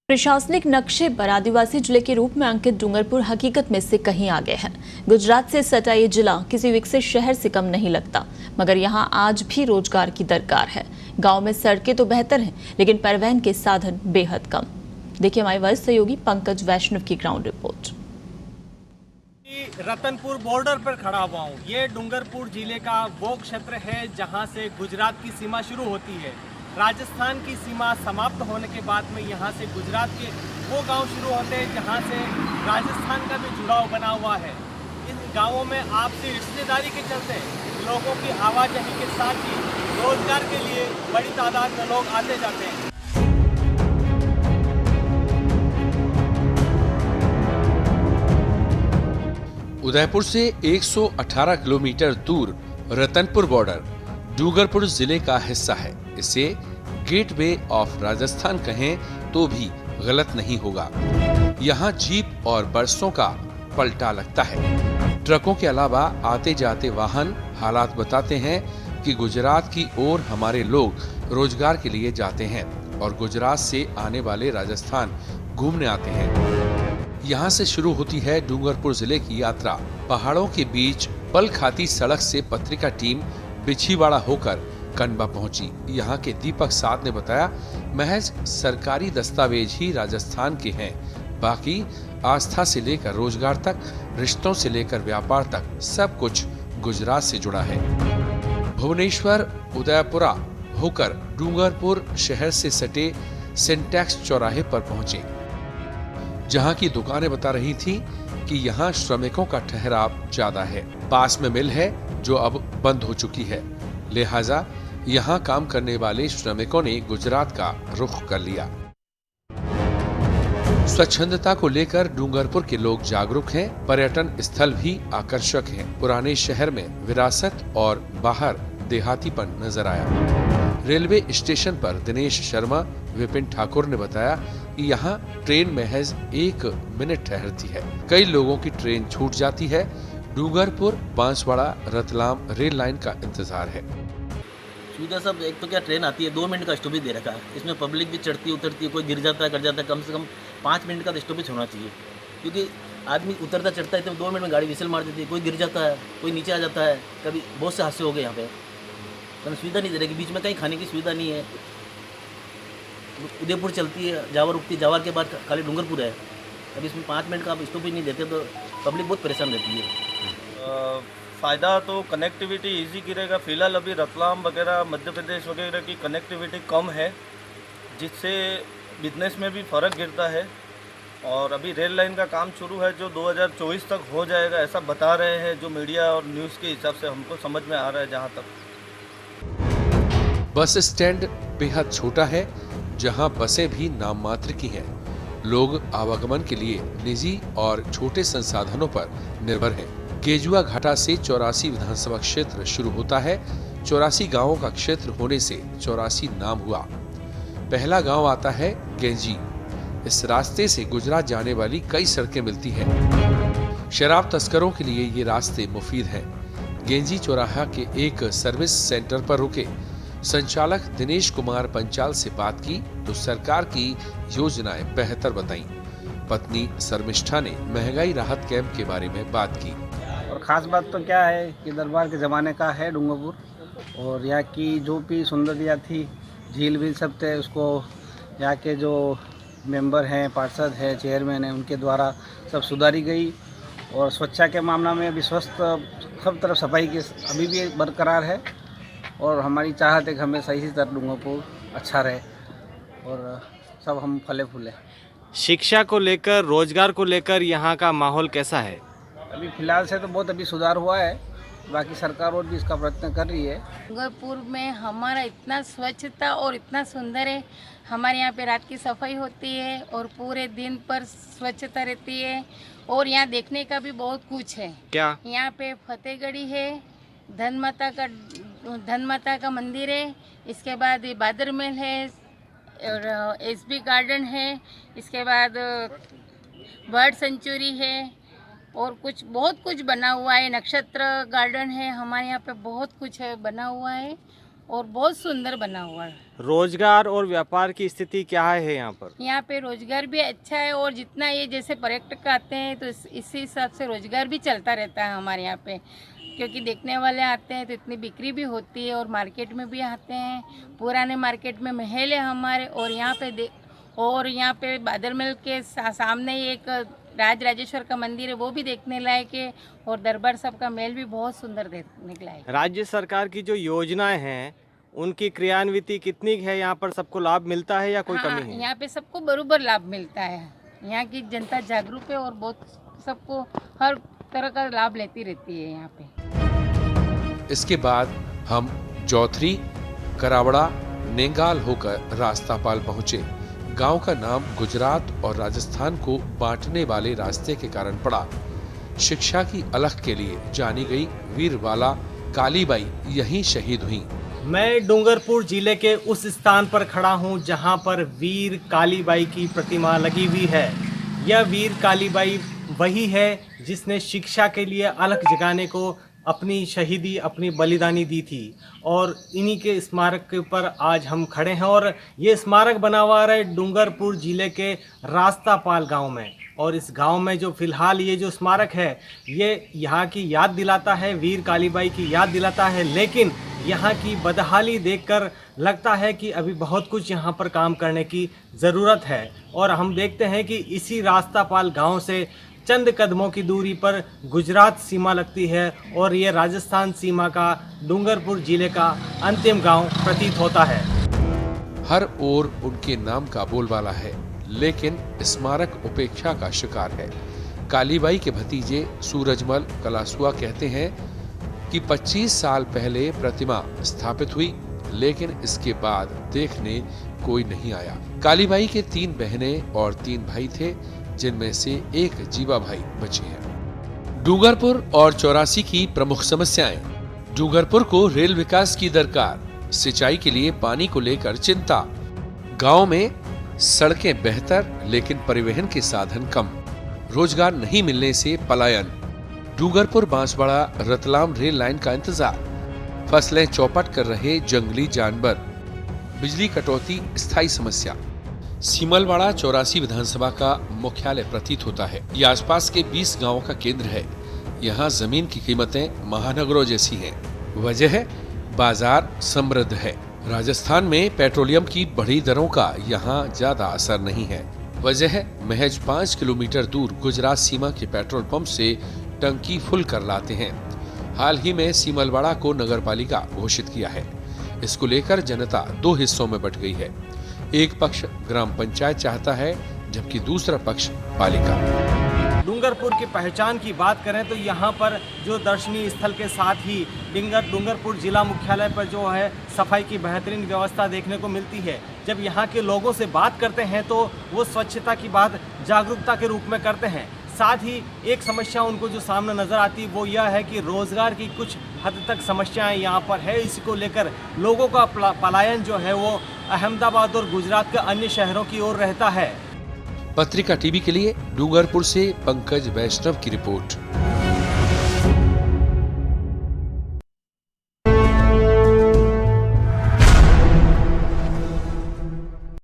प्रशासनिक नक्शे पर आदिवासी जिले के रूप में अंकित डूंगरपुर हकीकत में से कहीं आगे है। गुजरात से सटा ये जिला किसी विकसित शहर से कम नहीं लगता, मगर यहाँ आज भी रोजगार की दरकार है। गांव में सड़कें तो बेहतर हैं, लेकिन परिवहन के साधन बेहद कम। देखिए हमारे वरिष्ठ सहयोगी पंकज वैष्णव की ग्राउंड रिपोर्ट। रतनपुर बॉर्डर पर खड़ा हुआ हूँ। ये डूंगरपुर जिले का वो क्षेत्र है जहाँ से गुजरात की सीमा शुरू होती है। राजस्थान की सीमा समाप्त होने के बाद में यहाँ से गुजरात के वो गांव शुरू होते हैं जहाँ से राजस्थान का भी जुड़ाव बना हुआ है। इन गांवों में आपसी रिश्तेदारी के चलते लोगों की आवाजाही के साथ ही रोजगार के लिए बड़ी तादाद में लोग आते जाते हैं। उदयपुर से 118 किलोमीटर दूर रतनपुर बॉर्डर डूंगरपुर जिले का हिस्सा है। इसे गेटवे ऑफ राजस्थान कहें तो भी गलत नहीं होगा। यहाँ जीप और बसों का पलटा लगता है। ट्रकों के अलावा आते जाते वाहन हालात बताते हैं कि गुजरात की ओर हमारे लोग रोजगार के लिए जाते हैं और गुजरात से आने वाले राजस्थान घूमने आते हैं। यहाँ से शुरू होती है डूंगरपुर जिले की यात्रा। पहाड़ों के बीच पल खाती सड़क से पत्रिका टीम बिछीवाड़ा होकर कंडवा पहुंची। यहाँ के दीपक साथ ने बताया, महज सरकारी दस्तावेज ही राजस्थान के हैं, बाकी आस्था से लेकर रोजगार तक, रिश्तों से लेकर व्यापार तक सब कुछ गुजरात से जुड़ा है। भुवनेश्वर उदयपुरा होकर डूंगरपुर शहर से सटे सिंटैक्स चौराहे पर पहुंचे, जहां की दुकानें बता रही थी कि यहाँ श्रमिकों का ठहराव ज्यादा है। पास में मिल है जो अब बंद हो चुकी है, लिहाजा यहाँ काम करने वाले श्रमिकों ने गुजरात का रुख कर लिया। स्वच्छंदता को लेकर डूंगरपुर के लोग जागरूक हैं। पर्यटन स्थल भी आकर्षक हैं। पुराने शहर में विरासत और बाहर देहातीपन नजर आया। रेलवे स्टेशन पर दिनेश शर्मा विपिन ठाकुर ने बताया कि यहाँ ट्रेन महज 1 मिनट ठहरती है। कई लोगों की ट्रेन छूट जाती है। डूंगरपुर बांसवाड़ा रतलाम रेल लाइन का इंतजार है। सुविधा सब, एक तो क्या ट्रेन आती है 2 मिनट का स्टॉपेज दे रखा है। इसमें पब्लिक भी चढ़ती उतरती है, कोई गिर जाता है कर जाता है, कम से कम 5 मिनट का तो स्टॉपेज होना चाहिए, क्योंकि आदमी उतरता चढ़ता है तो 2 मिनट में गाड़ी विसल मार देती है, कोई गिर जाता है, कोई नीचे आ जाता है। कभी बहुत से हादसे हो गए यहाँ पे। तो सुविधा नहीं दे रही कि बीच में कहीं खाने की सुविधा नहीं है। उदयपुर चलती है, जावर रुकती है, जावर के बाद खाली डूंगरपुर है। अब इसमें 5 मिनट का आप स्टॉपेज नहीं देते तो पब्लिक बहुत परेशान रहती है। फ़ायदा तो कनेक्टिविटी इजी की रहेगा। फ़िलहाल अभी रतलाम वगैरह मध्य प्रदेश वगैरह की कनेक्टिविटी कम है, जिससे बिजनेस में भी फ़र्क गिरता है। और अभी रेल लाइन का काम शुरू है जो 2024 तक हो जाएगा, ऐसा बता रहे हैं जो मीडिया और न्यूज़ के हिसाब से हमको समझ में आ रहा है। जहाँ तक बस स्टैंड बेहद छोटा है, जहां बसें भी नाम मात्र की हैं। लोग आवागमन के लिए निजी और छोटे संसाधनों पर निर्भर हैं। गेजुआ घाटा से 84 विधानसभा क्षेत्र शुरू होता है। 84 गांवों का क्षेत्र होने से 84 नाम हुआ। पहला गांव आता है गेंजी। इस रास्ते से गुजरात जाने वाली कई सड़कें मिलती हैं। शराब तस्करों के लिए ये रास्ते मुफीद हैं। गेंजी चौराहा के एक सर्विस सेंटर पर रुके। संचालक दिनेश कुमार पंचाल से बात की तो सरकार की योजनाएं बेहतर बताई। पत्नी शर्मिष्ठा ने महंगाई राहत कैंप के बारे में बात की। और ख़ास बात तो क्या है कि दरबार के ज़माने का है डूंगरपुर, और यहाँ की जो भी सौंदर्य थी, झील भी सब थे, उसको यहाँ के जो मेंबर हैं, पार्षद हैं, चेयरमैन हैं, उनके द्वारा सब सुधारी गई। और स्वच्छता के मामला में अभी स्वस्थ सब तरफ सफाई की अभी भी बरकरार है। और हमारी चाहत है कि हमेशा इसी तरह डूंगरपुर अच्छा रहे और सब हम फले फूले। शिक्षा को लेकर, रोजगार को लेकर यहाँ का माहौल कैसा है? अभी फ़िलहाल से तो बहुत अभी सुधार हुआ है, बाकी सरकार और भी इसका प्रयत्न कर रही है। डूंगरपुर में हमारा इतना स्वच्छता और इतना सुंदर है। हमारे यहाँ पे रात की सफाई होती है और पूरे दिन पर स्वच्छता रहती है। और यहाँ देखने का भी बहुत कुछ है। क्या? यहाँ पे फतेहगढ़ी है, धन माता का मंदिर है, इसके बाद बादर महल है और एसबी गार्डन है, इसके बाद बर्ड सेंचुरी है और कुछ बहुत कुछ बना हुआ है। नक्षत्र गार्डन है, हमारे यहाँ पे बहुत कुछ है बना हुआ है। और बहुत सुंदर बना हुआ है। रोजगार और व्यापार की स्थिति क्या है यहाँ पर? यहाँ पे रोजगार भी अच्छा है और जितना ये जैसे पर्यटक आते हैं तो इसी हिसाब से रोजगार भी चलता रहता है हमारे यहाँ पे, क्योंकि देखने वाले आते हैं तो इतनी बिक्री भी होती है और मार्केट में भी आते हैं। पुराने मार्केट में महल है हमारे और यहाँ पे बादल महल के सामने ही एक राजेश्वर का मंदिर है, वो भी देखने लायक है और दरबार साहब का महल भी बहुत सुंदर देखने लायक है। राज्य सरकार की जो योजनाएं हैं उनकी क्रियान्विति कितनी है? यहाँ पर सबको लाभ मिलता है या कोई कमी है? यहाँ पे सबको बराबर लाभ मिलता है। यहाँ की जनता जागरूक है और बहुत सबको हर तरह का लाभ लेती रहती है यहाँ पे। इसके बाद हम चौथरी, करावड़ा, नेंगाल होकर रास्तापाल पहुंचे। गांव का नाम गुजरात और राजस्थान को बांटने वाले रास्ते के कारण पड़ा। शिक्षा की अलख के लिए जानी गई वीरबाला कालीबाई यहीं शहीद हुई। मैं डूंगरपुर जिले के उस स्थान पर खड़ा हूं जहां पर वीर कालीबाई की प्रतिमा लगी हुई है। यह वीर कालीबाई वही है जिसने शिक्षा के लिए अलख जगाने को अपनी शहीदी, अपनी बलिदानी दी थी और इन्हीं के स्मारक के ऊपर आज हम खड़े हैं। और ये स्मारक बना हुआ है डूंगरपुर जिले के रास्तापाल गांव में। और इस गांव में जो फिलहाल ये जो स्मारक है ये यहाँ की याद दिलाता है, वीर कालीबाई की याद दिलाता है, लेकिन यहाँ की बदहाली देखकर लगता है कि अभी बहुत कुछ यहाँ पर काम करने की ज़रूरत है। और हम देखते हैं कि इसी रास्तापाल गांव से चंद कदमों की दूरी पर गुजरात सीमा लगती है और ये राजस्थान सीमा का डूंगरपुर जिले का अंतिम गांव प्रतीत होता है। हर ओर उनके नाम का बोलबाला है, लेकिन स्मारक उपेक्षा का शिकार है। कालीबाई के भतीजे सूरजमल कलासुआ कहते हैं कि 25 साल पहले प्रतिमा स्थापित हुई, लेकिन इसके बाद देखने कोई नहीं आया। कालीबाई के 3 बहनें और 3 भाई थे, जिनमें से एक जीवा भाई बचे हैं। डूंगरपुर और 84 की प्रमुख समस्याएं। डूंगरपुर को रेल विकास की दरकार, सिंचाई के लिए पानी को लेकर चिंता, गांव में सड़कें बेहतर लेकिन परिवहन के साधन कम, रोजगार नहीं मिलने से पलायन, डूंगरपुर बांसवाड़ा रतलाम रेल लाइन का इंतजार, फसलें चौपट कर रहे जंगली जानवर, बिजली कटौती स्थायी समस्या। सीमलवाड़ा 84 विधानसभा का मुख्यालय प्रतीत होता है। ये आसपास के 20 गांवों का केंद्र है। यहाँ जमीन की कीमतें महानगरों जैसी हैं। वजह है बाजार समृद्ध है। राजस्थान में पेट्रोलियम की बढ़ी दरों का यहाँ ज्यादा असर नहीं है। वजह है महज 5 किलोमीटर दूर गुजरात सीमा के पेट्रोल पंप से टंकी फुल कर लाते हैं। हाल ही में सीमलवाड़ा को नगरपालिका घोषित किया है। इसको लेकर जनता 2 हिस्सों में बट गई है। एक पक्ष ग्राम पंचायत चाहता है, जबकि दूसरा पक्ष पालिका। डूंगरपुर की पहचान की बात करें तो यहाँ पर जो दर्शनीय स्थल के साथ ही डूंगरपुर जिला मुख्यालय पर जो है सफाई की बेहतरीन व्यवस्था देखने को मिलती है। जब यहाँ के लोगों से बात करते हैं तो वो स्वच्छता की बात जागरूकता के रूप में करते हैं। साथ ही एक समस्या उनको जो सामने नज़र आती है वो यह है कि रोज़गार की कुछ हद तक समस्याएं यहाँ पर है। इसको लेकर लोगों का पलायन जो है वो अहमदाबाद और गुजरात के अन्य शहरों की ओर रहता है। पत्रिका टीवी के लिए डूंगरपुर से पंकज वैष्णव की रिपोर्ट।